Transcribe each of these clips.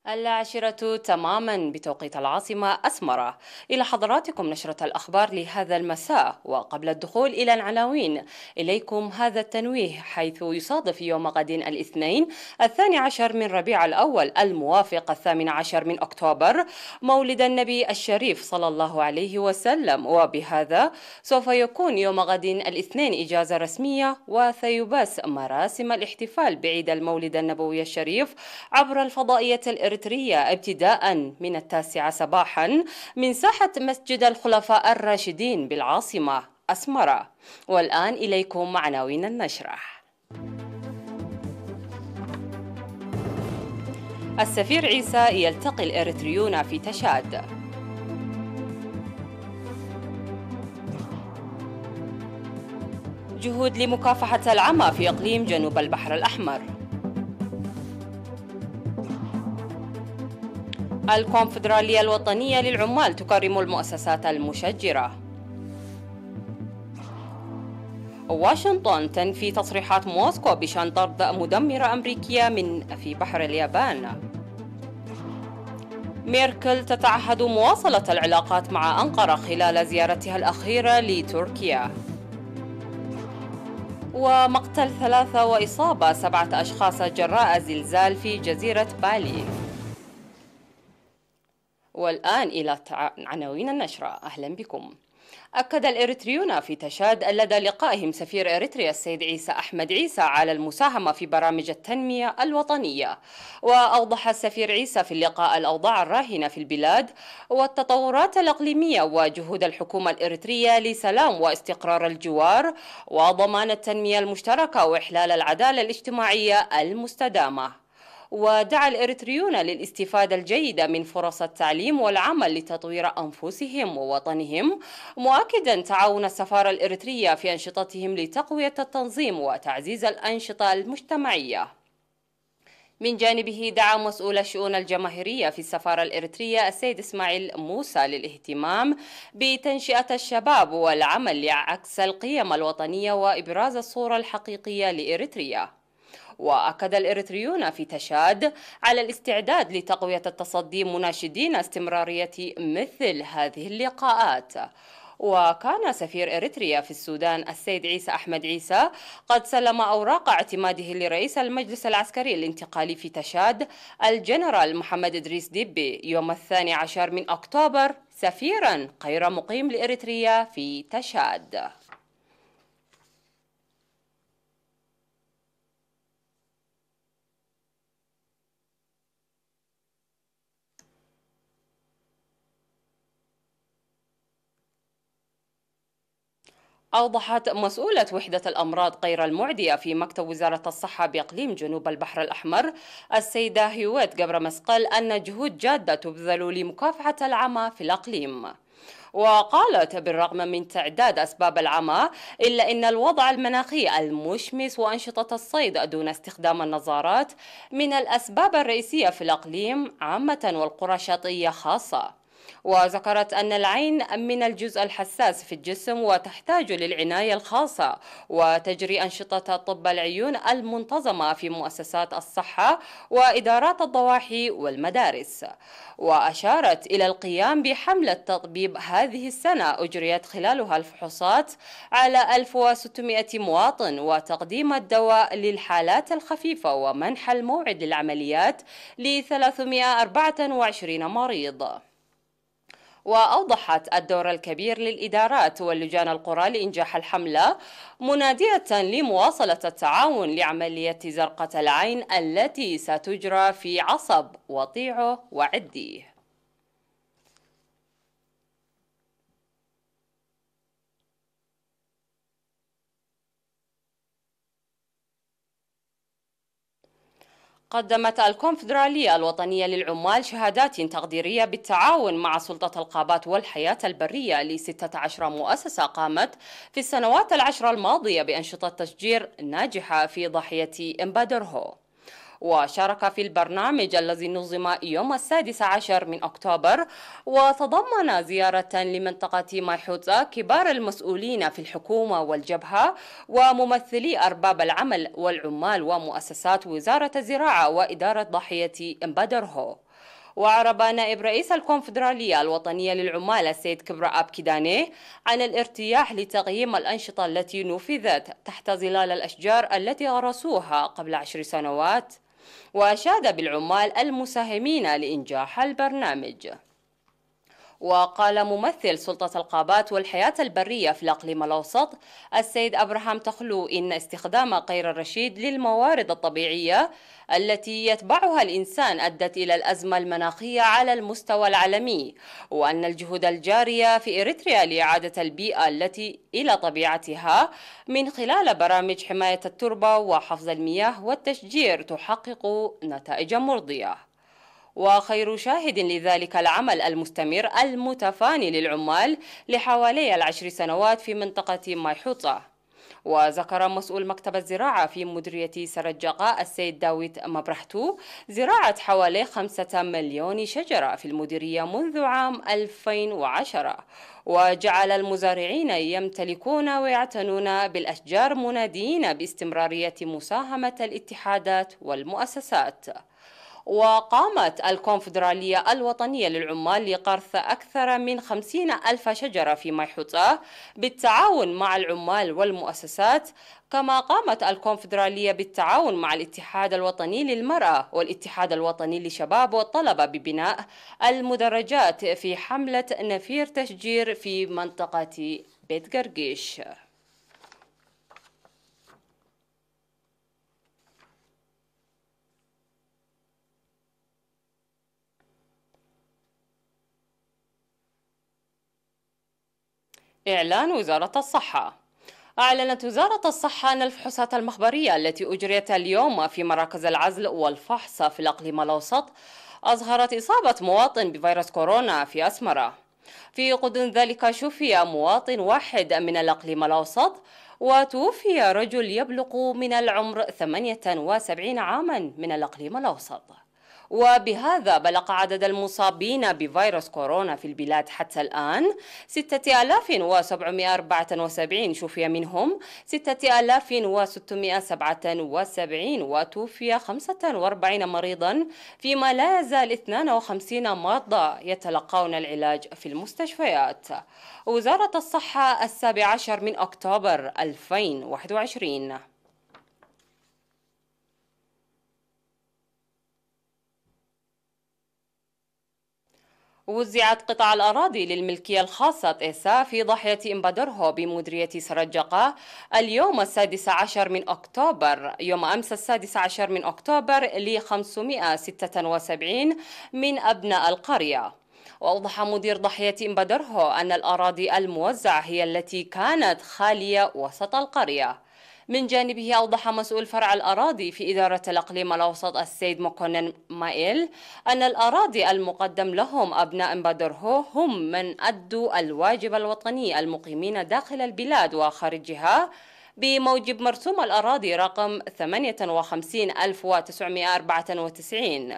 العاشرة تماما بتوقيت العاصمة أسمرة. إلى حضراتكم نشرة الأخبار لهذا المساء، وقبل الدخول إلى العناوين إليكم هذا التنويه، حيث يصادف يوم غد الاثنين 12 من ربيع الأول الموافق 18 من أكتوبر مولد النبي الشريف صلى الله عليه وسلم، وبهذا سوف يكون يوم غد الاثنين إجازة رسمية، وسيبث مراسم الاحتفال بعيد المولد النبوي الشريف عبر الفضائية الإرث ابتداء من 9 صباحا من ساحة مسجد الخلفاء الراشدين بالعاصمة أسمرة. والآن إليكم عناوين النشرة. السفير عيسى يلتقي الإريتريون في تشاد. جهود لمكافحة العمى في إقليم جنوب البحر الأحمر. الكونفدرالية الوطنية للعمال تكرم المؤسسات المشجرة. واشنطن تنفي تصريحات موسكو بشأن طرد مدمرة أمريكية في بحر اليابان. ميركل تتعهد مواصلة العلاقات مع أنقرة خلال زيارتها الأخيرة لتركيا. ومقتل 3 وإصابة 7 أشخاص جراء زلزال في جزيرة بالي. والآن إلى عناوين النشرة. أهلا بكم. أكد الإريتريون في تشاد لدى لقائهم سفير إريتريا السيد عيسى أحمد عيسى على المساهمة في برامج التنمية الوطنية. وأوضح السفير عيسى في اللقاء الأوضاع الراهنة في البلاد والتطورات الإقليمية وجهود الحكومة الإريترية لسلام واستقرار الجوار وضمان التنمية المشتركة وإحلال العدالة الاجتماعية المستدامة. ودعا الإريتريون للاستفادة الجيدة من فرص التعليم والعمل لتطوير أنفسهم ووطنهم، مؤكدا تعاون السفارة الإريترية في أنشطتهم لتقوية التنظيم وتعزيز الأنشطة المجتمعية. من جانبه دعا مسؤول الشؤون الجماهيرية في السفارة الإريترية السيد إسماعيل موسى للاهتمام بتنشئة الشباب والعمل لعكس القيم الوطنية وإبراز الصورة الحقيقية لإريتريا. وأكد الإريتريون في تشاد على الاستعداد لتقوية التصدي مناشدين استمرارية مثل هذه اللقاءات. وكان سفير إريتريا في السودان السيد عيسى أحمد عيسى قد سلم أوراق اعتماده لرئيس المجلس العسكري الانتقالي في تشاد الجنرال محمد إدريس ديبي يوم 12 من أكتوبر سفيرا غير مقيم لإريتريا في تشاد. أوضحت مسؤولة وحدة الأمراض غير المعدية في مكتب وزارة الصحة بإقليم جنوب البحر الأحمر السيدة هيويت قبر مسقل أن جهود جادة تبذل لمكافحة العمى في الإقليم. وقالت بالرغم من تعداد أسباب العمى إلا أن الوضع المناخي المشمس وأنشطة الصيد دون استخدام النظارات من الأسباب الرئيسية في الإقليم عامة والقرى الشاطئية خاصة. وذكرت أن العين من الجزء الحساس في الجسم وتحتاج للعناية الخاصة وتجري أنشطة طب العيون المنتظمة في مؤسسات الصحة وإدارات الضواحي والمدارس. وأشارت إلى القيام بحملة تطبيب هذه السنة أجريت خلالها الفحوصات على 1600 مواطن وتقديم الدواء للحالات الخفيفة ومنح الموعد للعمليات ل 324 مريض. وأوضحت الدور الكبير للإدارات واللجان القرى لإنجاح الحملة، منادية لمواصلة التعاون لعملية زرقة العين التي ستجرى في عصب وطيعه وعديه. قدمت الكونفدرالية الوطنية للعمال شهادات تقديرية بالتعاون مع سلطة الغابات والحياة البرية ل16 مؤسسة قامت في السنوات العشر الماضية بأنشطة تشجير ناجحة في ضاحية إمبادرهو. وشارك في البرنامج الذي نظم يوم 16 من أكتوبر وتضمن زيارة لمنطقة مايحوتزا كبار المسؤولين في الحكومة والجبهة وممثلي أرباب العمل والعمال ومؤسسات وزارة الزراعة وإدارة ضاحية إمبادرهو. وأعرب نائب رئيس الكونفدرالية الوطنية للعمال السيد كبرى آب كيداني عن الارتياح لتقييم الأنشطة التي نفذت تحت ظلال الأشجار التي غرسوها قبل 10 سنوات، وأشاد بالعمال المساهمين لإنجاح البرنامج. وقال ممثل سلطة الغابات والحياة البرية في الأقليم الأوسط السيد أبراهام تخلو إن استخدام غير الرشيد للموارد الطبيعية التي يتبعها الإنسان أدت إلى الأزمة المناخية على المستوى العالمي، وأن الجهود الجارية في إريتريا لإعادة البيئة التي إلى طبيعتها من خلال برامج حماية التربة وحفظ المياه والتشجير تحقق نتائج مرضية. وخير شاهد لذلك العمل المستمر المتفاني للعمال لحوالي 10 سنوات في منطقة مايحوطة. وذكر مسؤول مكتب الزراعة في مديرية سرجقة السيد داوود مبرحتو زراعة حوالي 5 مليون شجرة في المديرية منذ عام 2010، وجعل المزارعين يمتلكون ويعتنون بالأشجار منادين باستمرارية مساهمة الاتحادات والمؤسسات. وقامت الكونفدرالية الوطنية للعمال لقرث أكثر من 50,000 شجرة في مايحوطة بالتعاون مع العمال والمؤسسات، كما قامت الكونفدرالية بالتعاون مع الاتحاد الوطني للمرأة والاتحاد الوطني للشباب والطلبة ببناء المدرجات في حملة نفير تشجير في منطقة بيت قرقيش. إعلان وزارة الصحة. أعلنت وزارة الصحة أن الفحوصات المخبرية التي أجريت اليوم في مراكز العزل والفحص في الأقليم الأوسط أظهرت إصابة مواطن بفيروس كورونا في أسمرة. في غضون ذلك شفي مواطن واحد من الأقليم الأوسط، وتوفي رجل يبلغ من العمر 78 عاما من الأقليم الأوسط. وبهذا بلغ عدد المصابين بفيروس كورونا في البلاد حتى الآن 6774، شفي منهم 6677 وتوفي 45 مريضا، فيما لا يزال 52 مرضى يتلقون العلاج في المستشفيات. وزارة الصحة 17 من أكتوبر 2021. وزعت قطع الأراضي للملكية الخاصة إيسا في ضاحية إمبادرهو بمديرية سرجقة اليوم يوم أمس 16 من أكتوبر ل 576 من أبناء القرية. وأوضح مدير ضاحية إمبادرهو أن الأراضي الموزعة هي التي كانت خالية وسط القرية. من جانبه أوضح مسؤول فرع الأراضي في إدارة الإقليم الأوسط السيد مكونن مائيل أن الأراضي المقدم لهم أبناء إمبادرهو هم من أدوا الواجب الوطني المقيمين داخل البلاد وخارجها بموجب مرسوم الأراضي رقم 58994.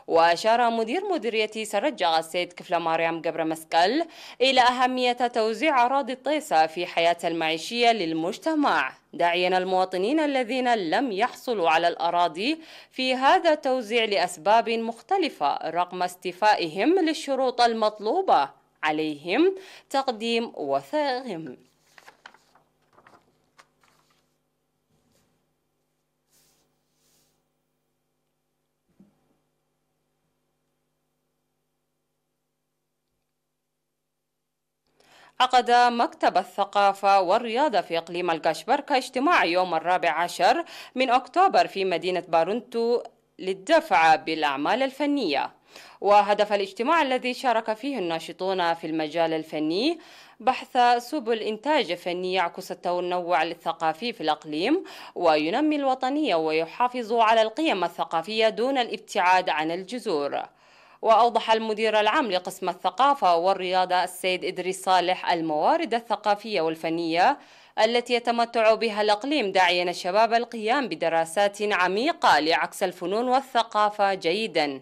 وأشار مدير مديرية سرجق السيد كفلة مريم قبر مسكال إلى أهمية توزيع أراضي الطيسة في حياة المعيشية للمجتمع، داعيا المواطنين الذين لم يحصلوا على الأراضي في هذا التوزيع لأسباب مختلفة رغم استيفائهم للشروط المطلوبة عليهم تقديم وثائقهم. عقد مكتب الثقافة والرياضة في إقليم القشبركة اجتماع يوم 14 من أكتوبر في مدينة بارونتو للدفع بالأعمال الفنية. وهدف الاجتماع الذي شارك فيه الناشطون في المجال الفني بحث سبل إنتاج فني يعكس التنوع الثقافي في الإقليم وينمي الوطنية ويحافظ على القيم الثقافية دون الابتعاد عن الجذور. وأوضح المدير العام لقسم الثقافة والرياضة السيد إدريس صالح الموارد الثقافية والفنية التي يتمتع بها الإقليم، داعيا الشباب القيام بدراسات عميقة لعكس الفنون والثقافة جيدا.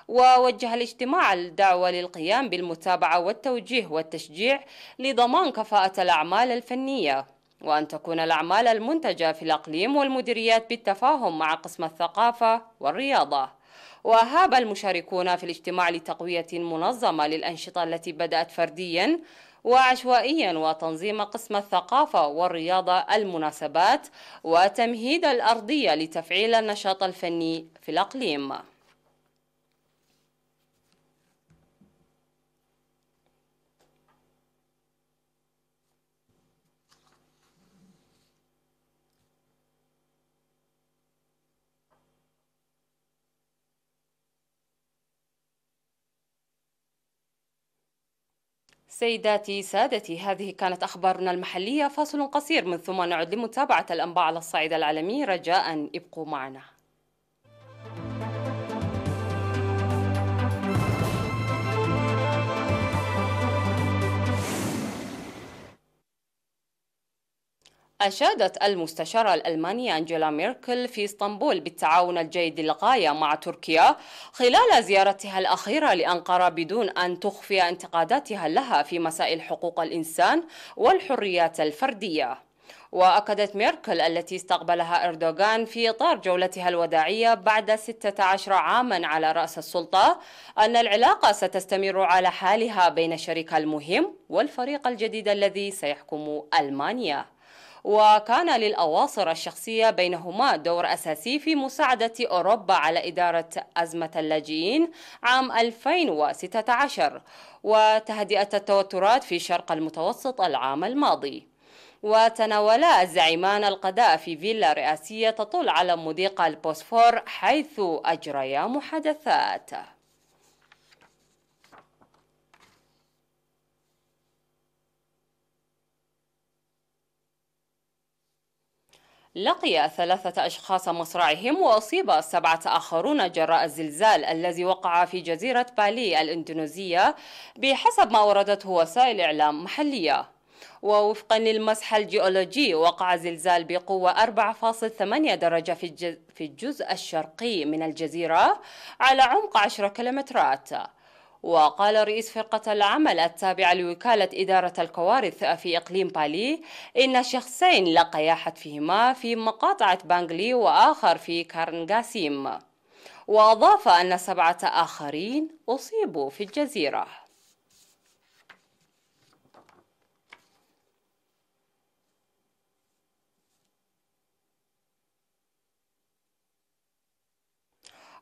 ووجه الاجتماع الدعوة للقيام بالمتابعة والتوجيه والتشجيع لضمان كفاءة الأعمال الفنية، وأن تكون الأعمال المنتجة في الإقليم والمديريات بالتفاهم مع قسم الثقافة والرياضة. وهاب المشاركون في الاجتماع لتقوية منظمة للأنشطة التي بدأت فردياً وعشوائيا وتنظيم قسم الثقافة والرياضة المناسبات وتمهيد الأرضية لتفعيل النشاط الفني في الأقليم. سيداتي سادتي، هذه كانت أخبارنا المحلية. فاصل قصير من ثم نعود لمتابعة الأنباء على الصعيد العالمي. رجاء ابقوا معنا. أشادت المستشارة الألمانية أنجيلا ميركل في اسطنبول بالتعاون الجيد للغاية مع تركيا خلال زيارتها الأخيرة لأنقرة بدون أن تخفي انتقاداتها لها في مسائل حقوق الإنسان والحريات الفردية. وأكدت ميركل التي استقبلها أردوغان في إطار جولتها الوداعية بعد 16 عاما على رأس السلطة أن العلاقة ستستمر على حالها بين الشريك المهم والفريق الجديد الذي سيحكم ألمانيا. وكان للأواصر الشخصية بينهما دور أساسي في مساعدة أوروبا على إدارة أزمة اللاجئين عام 2016 وتهدئة التوترات في شرق المتوسط العام الماضي. وتناولا الزعيمان الغداء في فيلا رئاسية تطل على مضيق البوسفور حيث أجريا محادثات. لقي 3 أشخاص مصرعهم وأصيب 7 آخرون جراء الزلزال الذي وقع في جزيرة بالي الإندونيسية بحسب ما وردته وسائل إعلام محلية. ووفقا للمسح الجيولوجي وقع زلزال بقوة 4.8 درجة في الجزء الشرقي من الجزيرة على عمق 10 كيلومترات. وقال رئيس فرقة العمل التابعة لوكالة إدارة الكوارث في إقليم بالي إن شخصين لقيا حتفهما في مقاطعة بانغلي وآخر في كارنغاسيم. وأضاف أن 7 آخرين أصيبوا في الجزيرة.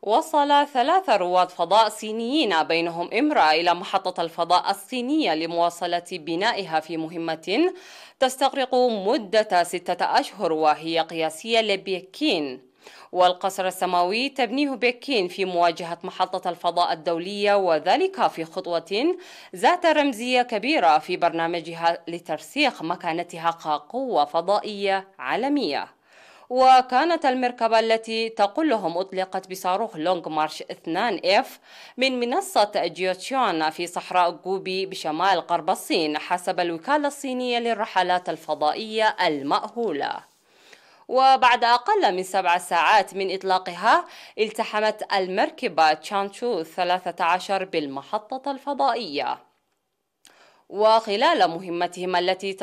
وصل 3 رواد فضاء صينيين بينهم امرأة إلى محطة الفضاء الصينية لمواصلة بنائها في مهمة تستغرق مدة 6 أشهر وهي قياسية لبكين. والقصر السماوي تبنيه بكين في مواجهة محطة الفضاء الدولية، وذلك في خطوة ذات رمزية كبيرة في برنامجها لترسيخ مكانتها كقوة فضائية عالمية. وكانت المركبة التي تقلهم أطلقت بصاروخ لونغ مارش 2F من منصة جيوتشوان في صحراء غوبي بشمال غرب الصين حسب الوكالة الصينية للرحلات الفضائية المأهولة. وبعد أقل من 7 ساعات من إطلاقها التحمت المركبة تشانشو 13 بالمحطة الفضائية. وخلال مهمتهم التي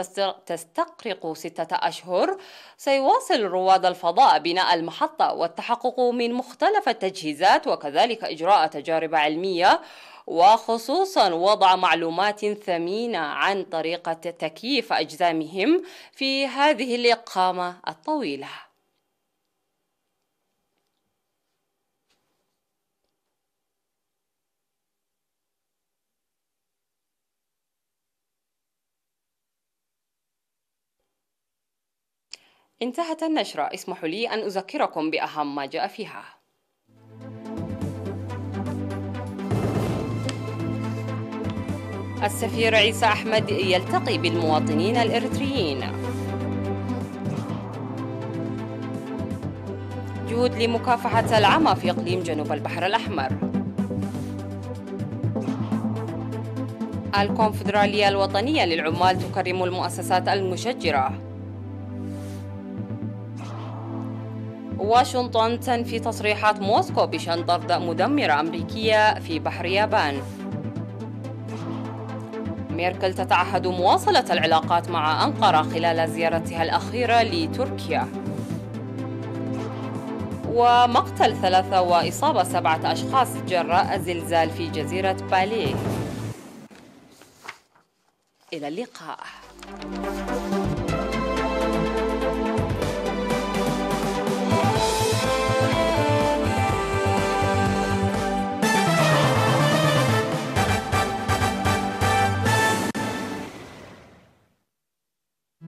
تستغرق 6 أشهر سيواصل رواد الفضاء بناء المحطة والتحقق من مختلف التجهيزات وكذلك إجراء تجارب علمية وخصوصا وضع معلومات ثمينة عن طريقة تكييف أجسامهم في هذه الإقامة الطويلة. انتهت النشرة. اسمحوا لي أن أذكركم بأهم ما جاء فيها. السفير عيسى أحمد يلتقي بالمواطنين الإريتريين. جهود لمكافحة العمى في إقليم جنوب البحر الأحمر. الكونفدرالية الوطنية للعمال تكرم المؤسسات المشجرة. واشنطن تنفي تصريحات موسكو بشأن طرد مدمرة أمريكية في بحر يابان. ميركل تتعهد مواصلة العلاقات مع أنقرة خلال زيارتها الأخيرة لتركيا. ومقتل 3 وإصابة 7 أشخاص جراء زلزال في جزيرة بالي. إلى اللقاء.